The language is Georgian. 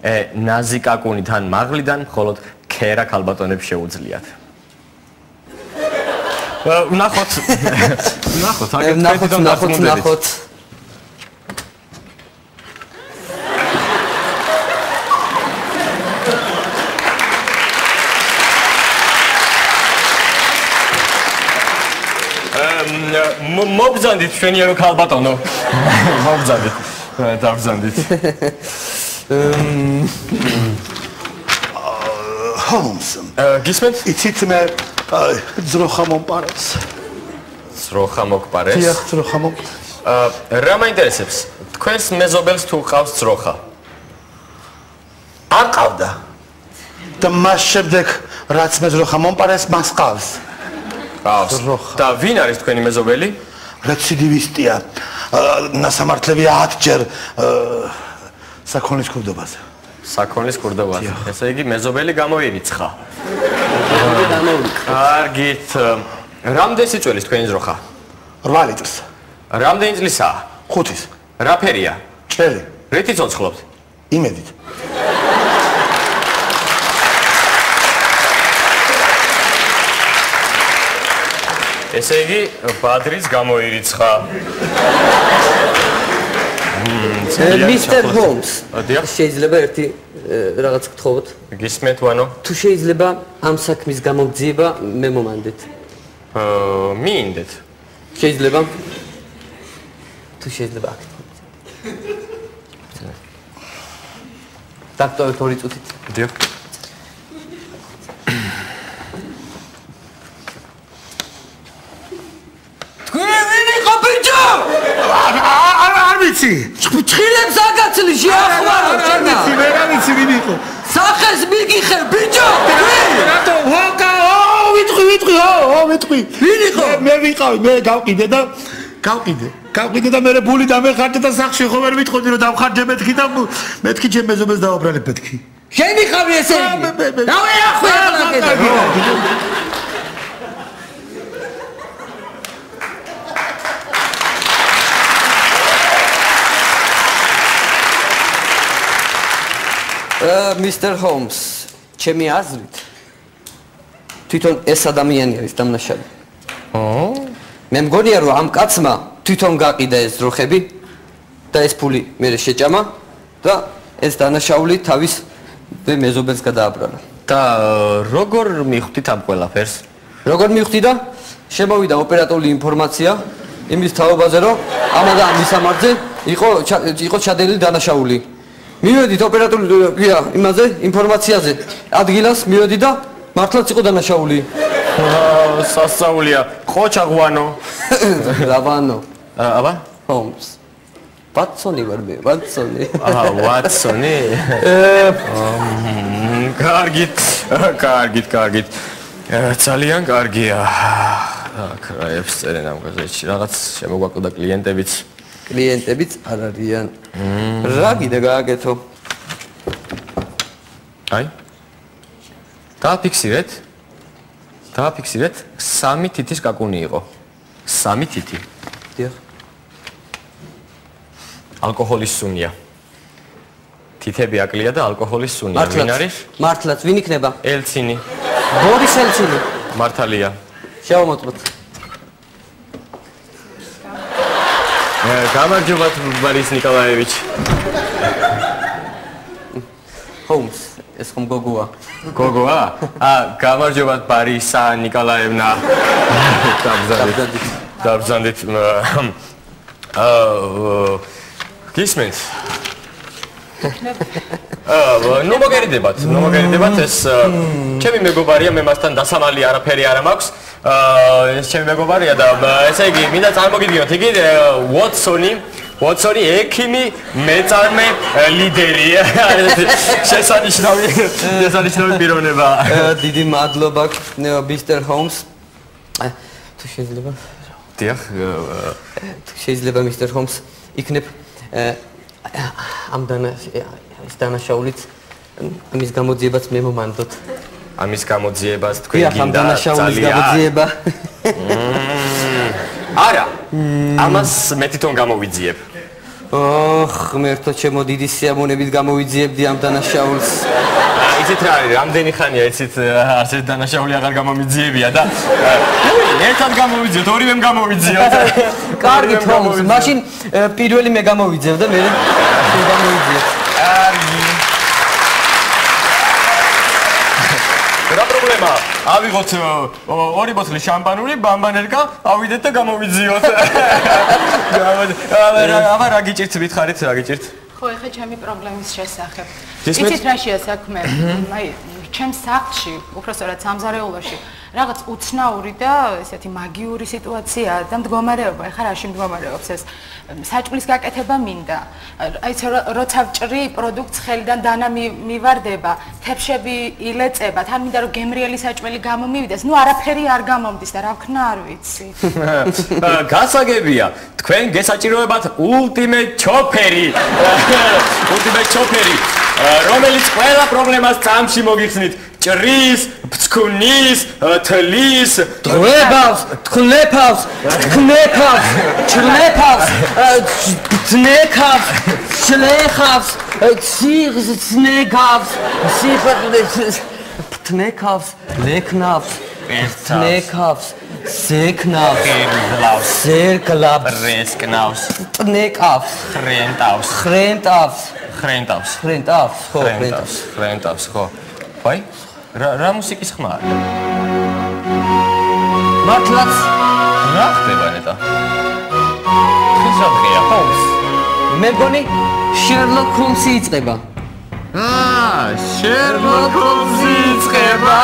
ნაზიკაკუნით ან მაღლიდან მხოლოდ ქერა ქალბატონებს შეუძლიათ. ვნახოთ. ნახოთ. მოგზანდით ჩვენიარო ქალბატონო. მოგზანდით. დავზანდით. Holmes. გისმენთ? იცით მე ძროხა მომპარეს. ძროხა მოგპარეს? დიახ, ძროხა მომპარეს. რა მაინტერესებს? თქვენს მეზობელს თუ ყავს ძროხა? არ ყავდა. და მას შემდეგ რაც მე ძროხა მომპარეს, მას ყავს. ყავს. და ვინ არის თქვენი მეზობელი? რეციდივისტია. ნასამართლები 10 ჯერ საქონლის ქურდობაზე. საქონლის ქურდობაზე. ესე იგი მეზობელი გამოირიცხა. კარგით. რამდენი სიწვევის თქვენი ძროხა? 8 ლიტრს. რამდენი წლისაა? 5-ის. რა ფერია? ჭრელი. რითი ცოცხლობთ? იმედით. ესე იგი ბადრის გამოირიცხა. Mr. Holmes. შეიძლება ერთი რაღაც გთხოვოთ? გისმენთ ვანო? თუ შეიძლება ამ საქმის გამოგძიება მე მომანდეთ. მინდეთ. შეიძლება? თუ შეიძლება აქ. დაქტორ 2 წუთით. დიახ. არ ვიცი. ჭხილებს აკაცლი შეახმარო შენა. არ ვიცი ვინ იყო. სახეს მიგიხარ ბიჭო. რატო? ვიტყვი. ვინ იყო? მე ვიყავი, მე გავყიდე და მე ბული დამეხარჯე და სახში ხო ვერ ვიტყოდი რომ დავხარჯე მეთქი და მეთქი ჩემ მეზობელს დავაბრალებ მეთქი. შენი ხავი ესე იგი. რავი ახლა აკეთე. Mr. Holmes, ჩემი აზრით თვითონ ეს ადამიანი არის დამნაშავე. მე მგონია რომ ამ კაცმა თვითონ გაყიდა ეს ძროხები და ეს ფული მე შეჭამა და ეს დანაშაული თავის მეზობელს გადააბრალა. და როგორ მიხვდით ამ ყველაფერს? როგორ მიხვდი და შემოვიდა ოპერატიული ინფორმაცია იმის თაობაზე რომ ამ ადამიანის სამართზე იყო ჩადენილი დანაშაული. მივედით ოპერატიული იმაზე ინფორმაციაზე ადგილას მივედი და მართლაც იყო დანაშაული. სასწაულია. ხო ჩაღვანო. რავანო. აბა? Holmes. ვატსონი ვარ მე, ვატსონი. ვატსონი? კარგით. ძალიან კარგია. აქ რაებს წერენ ამ გაზეთში. რაღაც შემოგვაკლდა კლიენტებიც. კლიენტებიც არ არიან. რა კიდე გააკეთო? აი. დააფიქსირეთ. 3 თითის კაკუნი იყო. 3 თითი. დიახ. ალკოჰოლის სუნია. თითები აკლია და ალკოჰოლის სუნია. ვინ არის? მართლაც ვინ იქნება? ელცინი. ბორის ელცინი. მართალია. შევამოწმოთ. გამარჯობა ბორის ნიკოლაევიჩ. Holmes, ეს ხომ გოგოა? გოგოა? გამარჯობა ბარისა ნიკოლაევნა. დავზანდით. გისმენთ? ნუ მოგერიდებათ ეს ჩემი მეგობარია, მე მასთან დასამალი არაფერი არ მაქვს. ეს ჩემი მეგობარია და ესე იგი მინდა წარმოგიდგინოთ, იგი ვოტსონი ექიმი, მეწარმე, ლიდერი. შესანიშნავი პიროვნება. დიდი მადლობა, Mr. Holmes. თუ შეიძლება? დიახ. თუ შეიძლება Mr. Holmes, იქნებ ამ დანაშაულით ამის გამოძიებაც მე მომანდოთ. ამის გამოძიებას თქვენ გინდა დანაშაულის გამოძიება. არა. ამას მე თვითონ გამოვიძიებ. ღმერთო ჩემო დიდი სიამოვნებით გამოვიძიებდი ამ დანაშაულს. იცით რა არის, რამდენი ხანია იცით არცერთ დანაშაული აღარ გამომიძიებია და ერთად გამოვიძიოთ, ორივემ გამოვიძიოთ. კარგი თომს, მაშინ პირველი მე გამოვიძევ და მე გამოვიძიებ. კარგი. რა პრობლემაა? ავიღოთ ორი ბოთლი შამპანური, ბამბანერკა, ავიდეთ და გამოვიძიოთ. აბა რა გიჭირთ, მითხარით, რა გიჭირთ? ხო, ეხლა ჩემი პრობლემის შესახებ. იცით რაშია საქმე? აი, ჩემს სახლში, უბრალოდ სამზარეულოში რაღაც უცნაური და ესეთი მაგიური სიტუაციაა და მდგომარეობა. ეხლა რაში მდგომარეობს ეს? საჭმლის გაკეთება მინდა. აი, როცა ვჭრი პროდუქტს ხელიდან დანა მივარდება, თებშები ილეწება, თან მინდა რომ გემრიელი საჭმელი გამომივიდეს. ნუ არაფერი არ გამომდის და რა ვქნა არ ვიცი. გასაგებია, თქვენ გესაჭიროებათ ultimate chopper-ი. ultimate chopper-ი, რომელიც ყველა პრობლემას წამში მოგიხსნით. ჭრის, ფცქუნის, თლის, დროებავს, თხნეფავს, ჩრნეფავს, ძნეკავს, შლეხავს, ცნეკავს, თნეკავს, ლეკნავს, თნეკავს, ზეკნავს, ზერკლავს, რესკნავს, ტნეკავს, ხრენტავს, ხო. ვაი? რა მუსიკის ხმა არის? მართლაც რა ხდება ნეტა? ის რა დღეა? ჰოლმს. მე მგონი შერლოკ ჰოლმსი იწყება. შერლოკ ჰოლმსი იწყება.